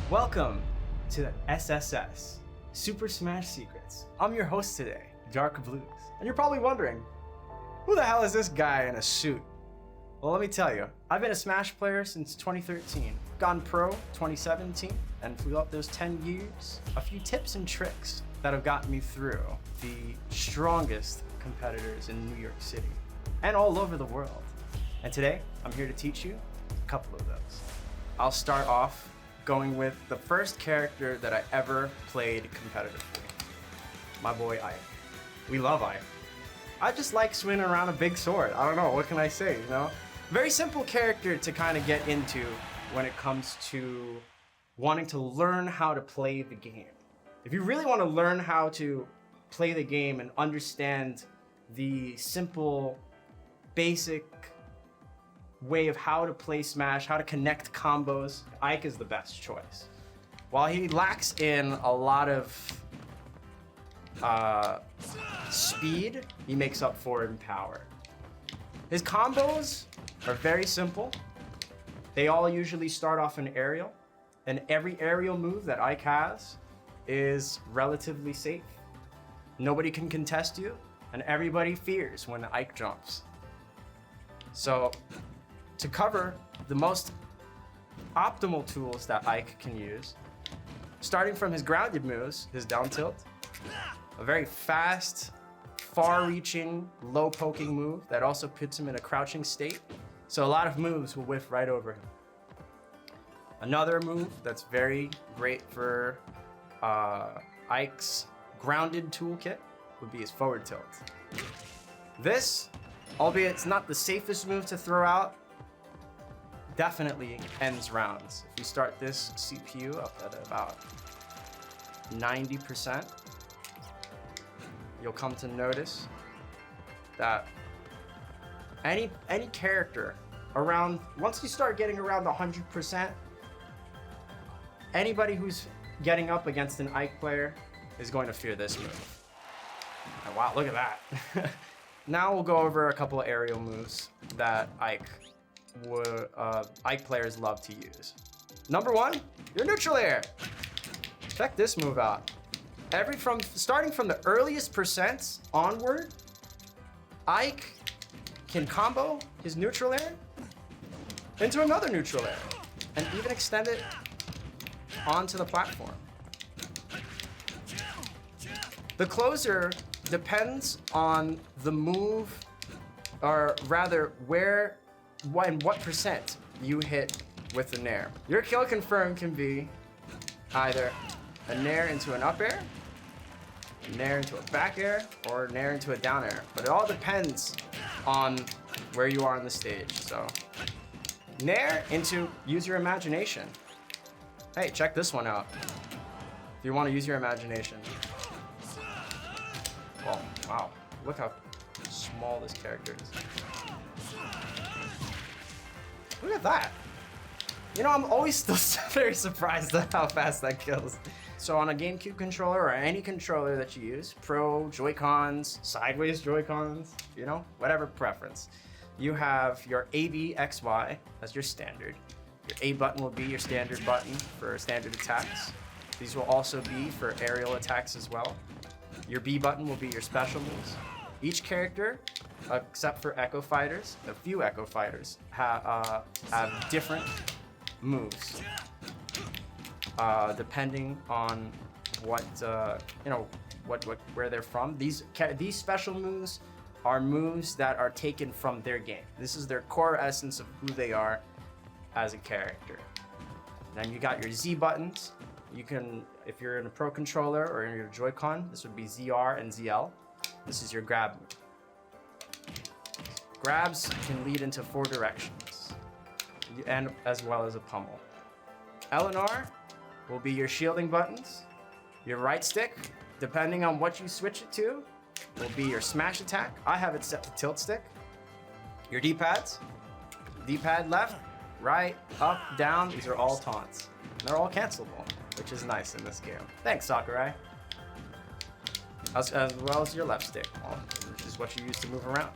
Welcome to the SSS, Super Smash Secrets. I'm your host today, Darkblues. And you're probably wondering, who the hell is this guy in a suit? Well, let me tell you, I've been a Smash player since 2013, gone pro 2017, and throughout those 10 years, a few tips and tricks that have gotten me through the strongest competitors in New York City and all over the world. And today, I'm here to teach you a couple of those. I'll start off going with the first character that I ever played competitively, my boy Ike. We love Ike. I just like swinging around a big sword. I don't know, what can I say, you know? Very simple character to kind of get into when it comes to wanting to learn how to play the game. If you really want to learn how to play the game and understand the simple, basic way of how to play Smash, how to connect combos, Ike is the best choice. While he lacks in a lot of speed, he makes up for it in power. His combos are very simple. They all usually start off in aerial, and every aerial move that Ike has is relatively safe. Nobody can contest you, and everybody fears when Ike jumps. So, to cover the most optimal tools that Ike can use, starting from his grounded moves, his down tilt, a very fast, far-reaching, low-poking move that also puts him in a crouching state, so a lot of moves will whiff right over him. Another move that's very great for Ike's grounded toolkit would be his forward tilt. This, albeit it's not the safest move to throw out, definitely ends rounds. If we start this CPU up at about 90%, you'll come to notice that any character around, once you start getting around 100%, anybody who's getting up against an Ike player is going to fear this move. And wow, look at that. Now we'll go over a couple of aerial moves that Ike players love to use. Number one, your neutral air. Check this move out. Starting from the earliest percents onward, Ike can combo his neutral air into another neutral air and even extend it onto the platform. The closer depends on the move, or rather what percent you hit with the nair. Your kill confirm can be either a nair into an up air, a nair into a back air, or a nair into a down air. But it all depends on where you are on the stage. So nair into use your imagination. Hey, check this one out. If you want to use your imagination. Oh, wow. Look how small this character is. Look at that. You know, I'm always still very surprised at how fast that kills. So on a GameCube controller or any controller that you use, Pro, Joy-Cons, sideways Joy-Cons, you know, whatever preference, you have your A, B, X, Y as your standard. Your A button will be your standard button for standard attacks. These will also be for aerial attacks as well. Your B button will be your special moves. Each character, except for Echo Fighters, a few Echo Fighters have different moves, depending on what where they're from. These special moves are moves that are taken from their game. This is their core essence of who they are as a character. Then you got your Z buttons. You can, if you're in a Pro controller or in your Joy-Con, this would be ZR and ZL. This is your grab move. Grabs can lead into 4 directions, and as well as a pummel. L and R will be your shielding buttons. Your right stick, depending on what you switch it to, will be your smash attack. I have it set to tilt stick. Your D-pads, D-pad left, right, up, down, these are all taunts. And they're all cancelable, which is nice in this game. Thanks, Sakurai. As well as your left stick, which is what you use to move around.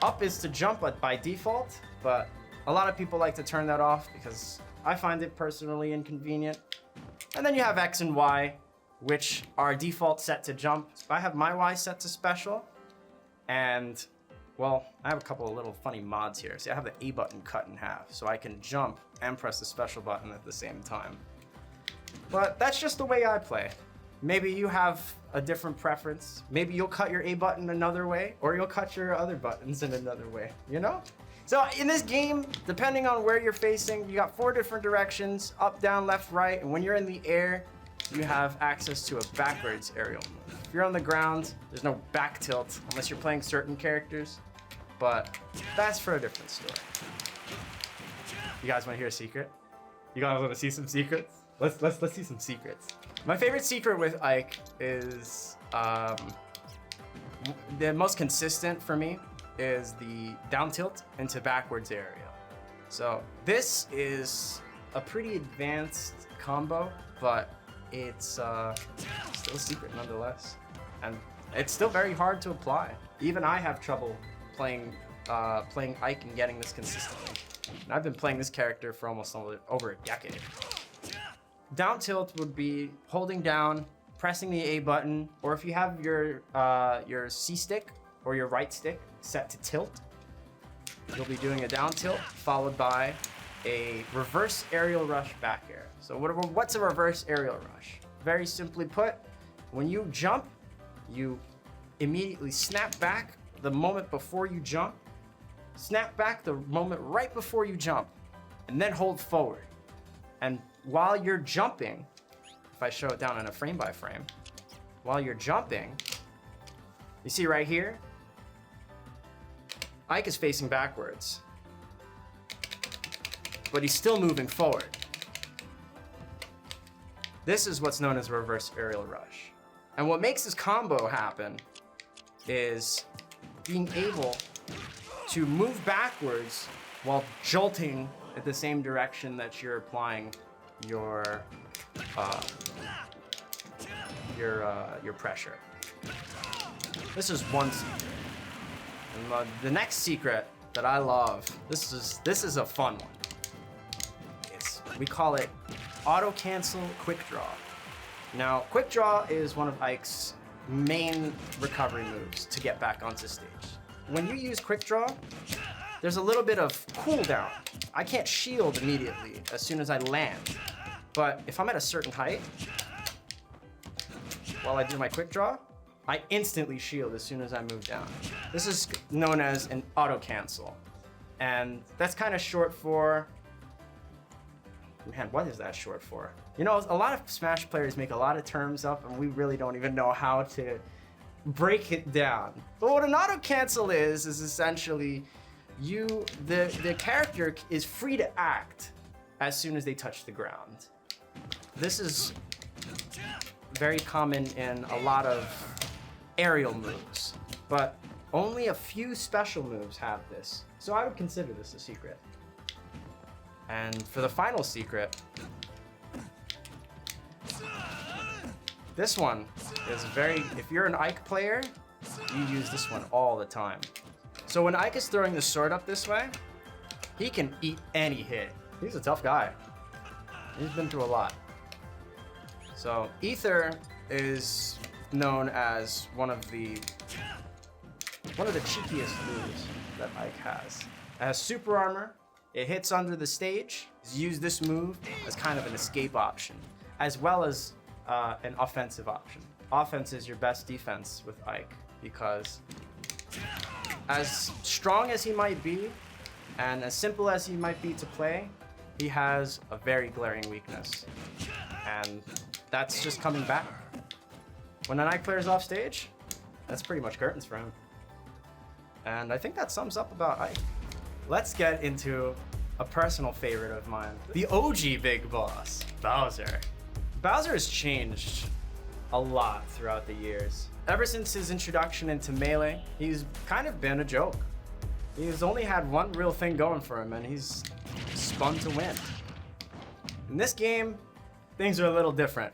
Up is to jump by default, but a lot of people like to turn that off because I find it personally inconvenient. And then you have X and Y, which are default set to jump. So I have my Y set to special. And, well, I have a couple of little funny mods here. See, I have the A button cut in half, so I can jump and press the special button at the same time. But that's just the way I play. Maybe you have a different preference. Maybe you'll cut your A button another way, or you'll cut your other buttons in another way, you know? So in this game, depending on where you're facing, you got 4 different directions, up, down, left, right, and when you're in the air, you have access to a backwards aerial move. If you're on the ground, there's no back tilt, unless you're playing certain characters, but that's for a different story. You guys wanna hear a secret? You guys wanna see some secrets? Let's see some secrets. My favorite secret with Ike is, the most consistent for me is the down tilt into backwards aerial. So this is a pretty advanced combo, but it's still a secret nonetheless. And it's still very hard to apply. Even I have trouble playing Ike and getting this consistently. And I've been playing this character for almost over a decade. Down tilt would be holding down, pressing the A button, or if you have your C stick or your right stick set to tilt, you'll be doing a down tilt followed by a reverse aerial rush back air. So what's a reverse aerial rush? Very simply put, when you jump, you immediately snap back the moment before you jump, snap back the moment right before you jump, and then hold forward. And while you're jumping, if I show it down in a frame by frame, while you're jumping, you see right here, Ike is facing backwards, but he's still moving forward. This is what's known as a reverse aerial rush. And what makes this combo happen is being able to move backwards while jolting at the same direction that you're applying your pressure. This is one secret. And the next secret that I love, this is a fun one. We call it auto cancel quick draw. Now, quick draw is one of Ike's main recovery moves to get back onto stage. When you use quick draw, there's a little bit of cooldown. I can't shield immediately as soon as I land, but if I'm at a certain height, while I do my quick draw, I instantly shield as soon as I move down. This is known as an auto cancel, and that's kind of short for, man, what is that short for? You know, a lot of Smash players make a lot of terms up, and we really don't even know how to break it down. But what an auto cancel is essentially the character is free to act as soon as they touch the ground. This is very common in a lot of aerial moves, but only a few special moves have this. So I would consider this a secret. And for the final secret, this one is if you're an Ike player, you use this one all the time. So when Ike is throwing the sword up this way, he can eat any hit. He's a tough guy. He's been through a lot. So Ether is known as one of the cheekiest moves that Ike has. It has super armor. It hits under the stage. Use this move as kind of an escape option, as well as an offensive option. Offense is your best defense with Ike, because as strong as he might be, and as simple as he might be to play, he has a very glaring weakness. And that's just coming back. When an Ike player's off stage, that's pretty much curtains for him. And I think that sums up about Ike. Let's get into a personal favorite of mine, the OG big boss, Bowser. Bowser has changed a lot throughout the years. Ever since his introduction into Melee, he's kind of been a joke. He's only had one real thing going for him, and he's spun to win. In this game, things are a little different.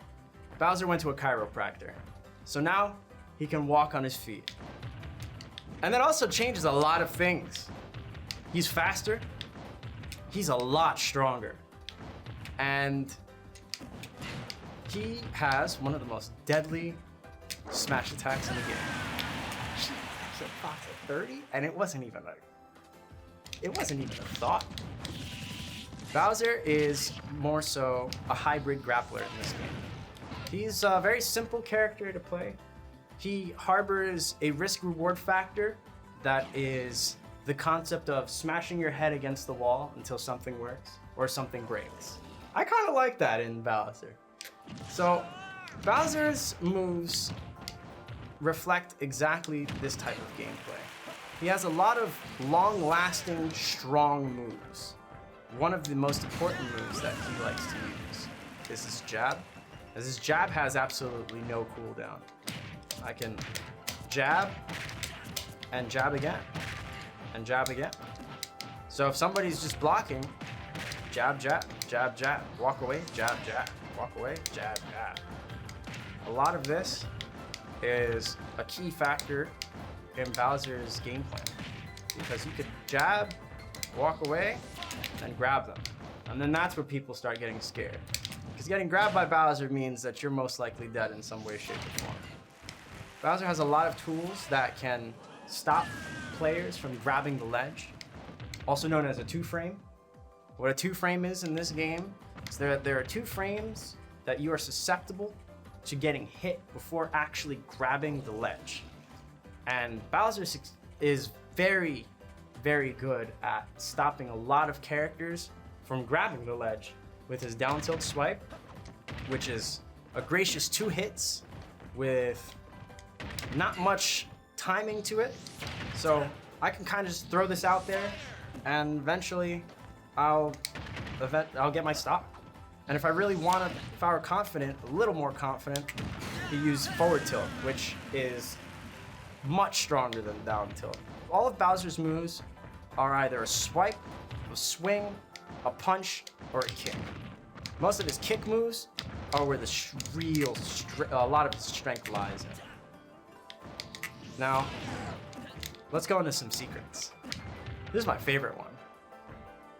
Bowser went to a chiropractor, so now he can walk on his feet. And that also changes a lot of things. He's faster, he's a lot stronger, and He has one of the most deadly smash attacks in the game. He hit Fox at 30, and it wasn't even a thought. Bowser is more so a hybrid grappler in this game. He's a very simple character to play. He harbors a risk-reward factor that is the concept of smashing your head against the wall until something works or something breaks. I kind of like that in Bowser. So Bowser's moves reflect exactly this type of gameplay. He has a lot of long-lasting, strong moves. One of the most important moves that he likes to use is his jab, as his jab has absolutely no cooldown. I can jab and jab again and jab again. So if somebody's just blocking, jab, jab, jab, jab, walk away, jab, jab, walk away, jab, jab. A lot of this is a key factor in Bowser's game plan, because you could jab, walk away, and grab them. And then that's where people start getting scared. Because getting grabbed by Bowser means that you're most likely dead in some way, shape, or form. Bowser has a lot of tools that can stop players from grabbing the ledge, also known as a two-frame. What a two-frame is in this game is there are 2 frames that you are susceptible to getting hit before actually grabbing the ledge. And Bowser is very, very good at stopping a lot of characters from grabbing the ledge with his down tilt swipe, which is a gracious 2 hits with not much timing to it. So I can kind of just throw this out there, and eventually I'll get my stop. And if I really want to, if I were confident, a little more confident, you use forward tilt, which is much stronger than down tilt. All of Bowser's moves are either a swipe, a swing, a punch, or a kick. Most of his kick moves are where a lot of his strength lies in. Now, let's go into some secrets. This is my favorite one.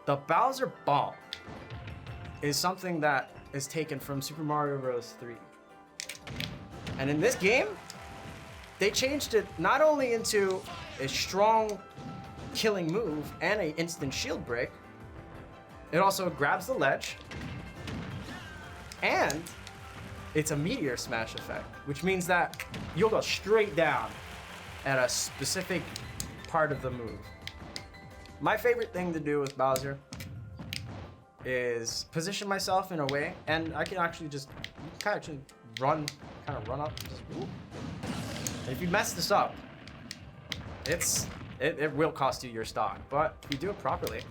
The Bowser Bomb is something that is taken from Super Mario Bros. 3. And in this game, they changed it not only into a strong killing move and an instant shield break, it also grabs the ledge, and it's a meteor smash effect, which means that you'll go straight down at a specific part of the move. My favorite thing to do with Bowser is position myself in a way, and I can actually just kind of run up. Just, if you mess this up, it will cost you your stock. But if you do it properly,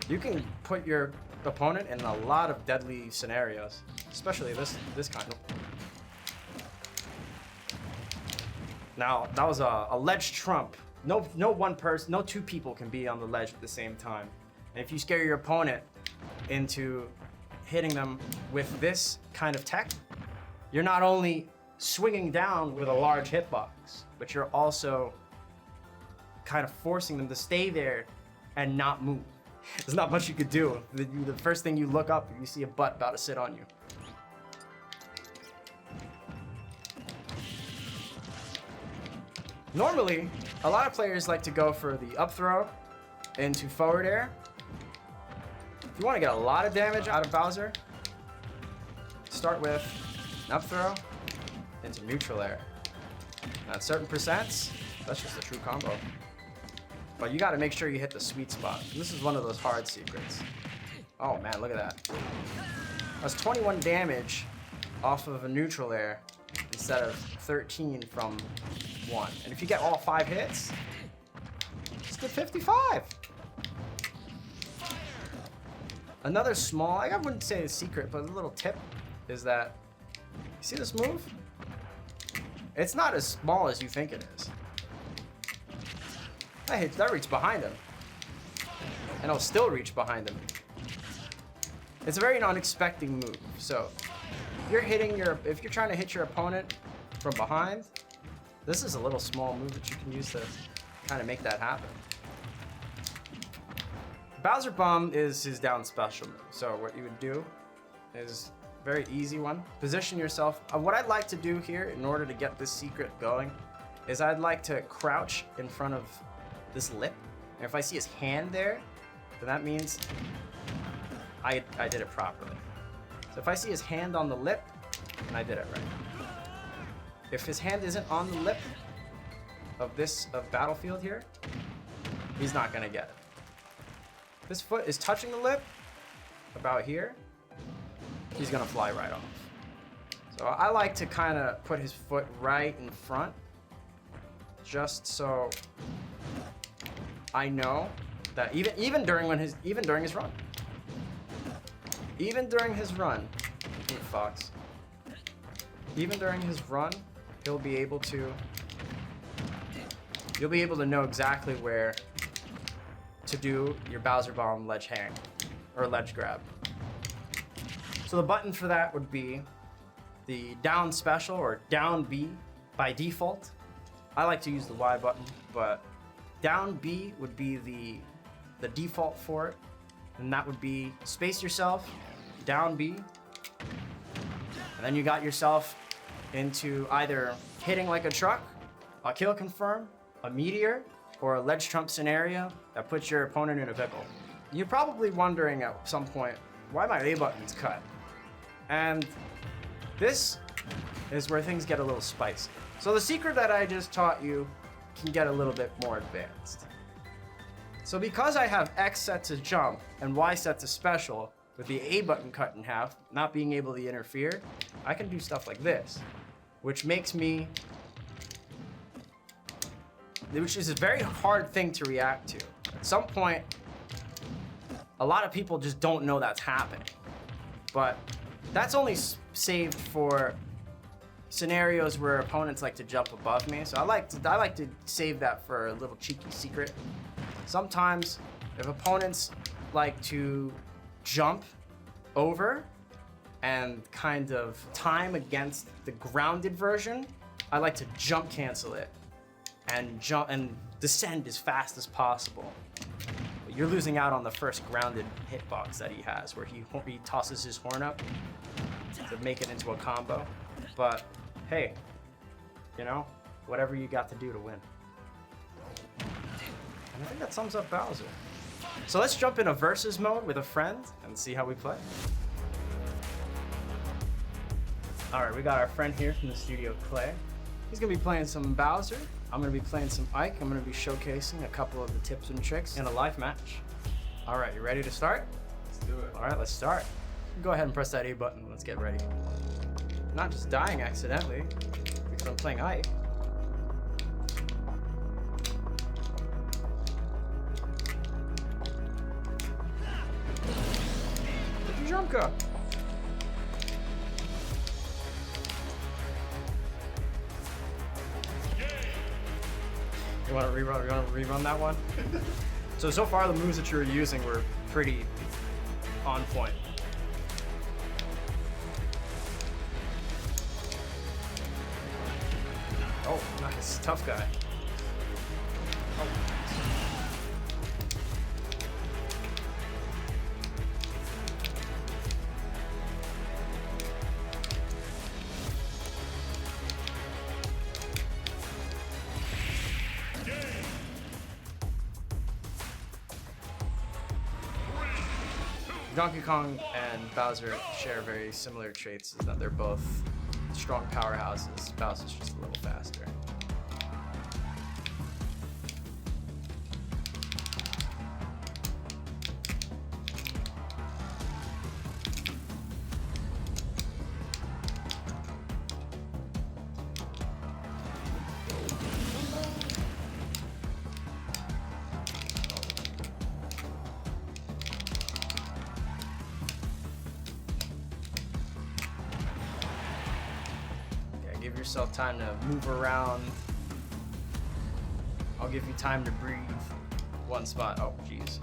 you can put your opponent in a lot of deadly scenarios, especially this kind of. Now that was a ledge trump. No 2 people can be on the ledge at the same time. And if you scare your opponent into hitting them with this kind of tech, you're not only swinging down with a large hitbox, but you're also kind of forcing them to stay there and not move. There's not much you could do. The first thing you look up, you see a butt about to sit on you. Normally, a lot of players like to go for the up throw into forward air. If you want to get a lot of damage out of Bowser, start with an up throw into neutral air. Now, at certain percents, that's just a true combo. But you got to make sure you hit the sweet spot. This is one of those hard secrets. Oh man, look at that. That's 21 damage off of a neutral air instead of 13 from 1. And if you get all 5 hits, just get 55. Another small, I wouldn't say a secret, but a little tip is that, you see this move? It's not as small as you think it is. That reached behind him. And I'll still reach behind him. It's a very unexpected move. So if you're trying to hit your opponent from behind, this is a little small move that you can use to kind of make that happen. Bowser Bomb is his down special move. So what you would do is a very easy one. Position yourself. What I'd like to do here in order to get this secret going is I'd like to crouch in front of this lip. And if I see his hand there, then that means I did it properly. So if I see his hand on the lip, then I did it right. If his hand isn't on the lip of battlefield here, he's not gonna get it. This foot is touching the lip about here, he's gonna fly right off. So I like to kind of put his foot right in front, just so I know that even during his run, even during his run, you'll be able to know exactly where to do your Bowser Bomb ledge hang or ledge grab. So the button for that would be the down special or down B by default. I like to use the Y button, but down B would be the default for it, and that would be space yourself, down B, and then you got yourself into either hitting like a truck, a kill confirm, a meteor, or a ledge trump scenario that puts your opponent in a pickle. You're probably wondering at some point, why my A button's cut? And this is where things get a little spicy. So the secret that I just taught you can get a little bit more advanced. So because I have X set to jump and Y set to special, with the A button cut in half, not being able to interfere, I can do stuff like this, which is a very hard thing to react to. At some point, a lot of people just don't know that's happening. But that's only saved for scenarios where opponents like to jump above me. So I like to save that for a little cheeky secret. Sometimes if opponents like to jump over and kind of time against the grounded version, I like to jump cancel it and jump and descend as fast as possible. But you're losing out on the first grounded hitbox that he has, where he tosses his horn up to make it into a combo. But hey, you know, whatever you got to do to win. And I think that sums up Bowser. So let's jump in a versus mode with a friend and see how we play. All right, we got our friend here from the studio, Clay. He's gonna be playing some Bowser. I'm gonna be playing some Ike. I'm gonna be showcasing a couple of the tips and tricks in a live match. All right, you ready to start? Let's do it. All right, let's start. Go ahead and press that A button. Let's get ready. Not just dying accidentally, because I'm playing Ike. Jump cut. You want to rerun that one? So far the moves that you were using were pretty on point. Oh, nice. Tough guy. Oh. Donkey Kong and Bowser share very similar traits, is that they're both strong powerhouses. Bowser's just a little faster. Give yourself time to move around. I'll give you time to breathe. One spot. Oh, jeez.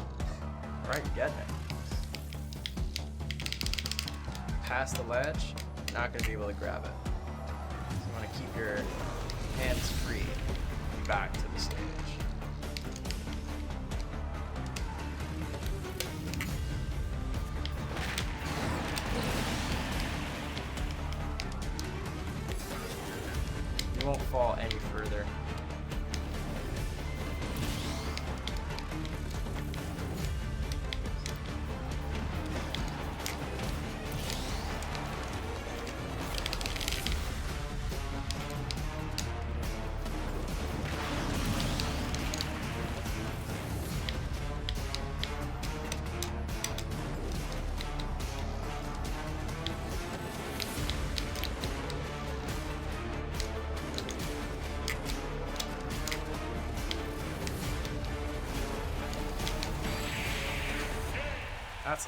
All right, you're getting it. Past the ledge, not gonna be able to grab it. So you wanna keep your hands free. Back to the stage. fall any further.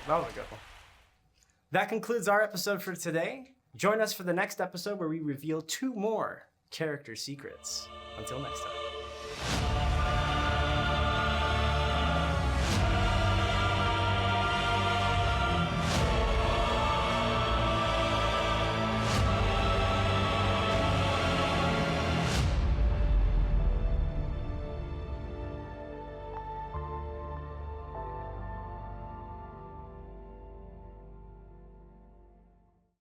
That was a good one. That concludes our episode for today. Join us for the next episode where we reveal 2 more character secrets. Until next time.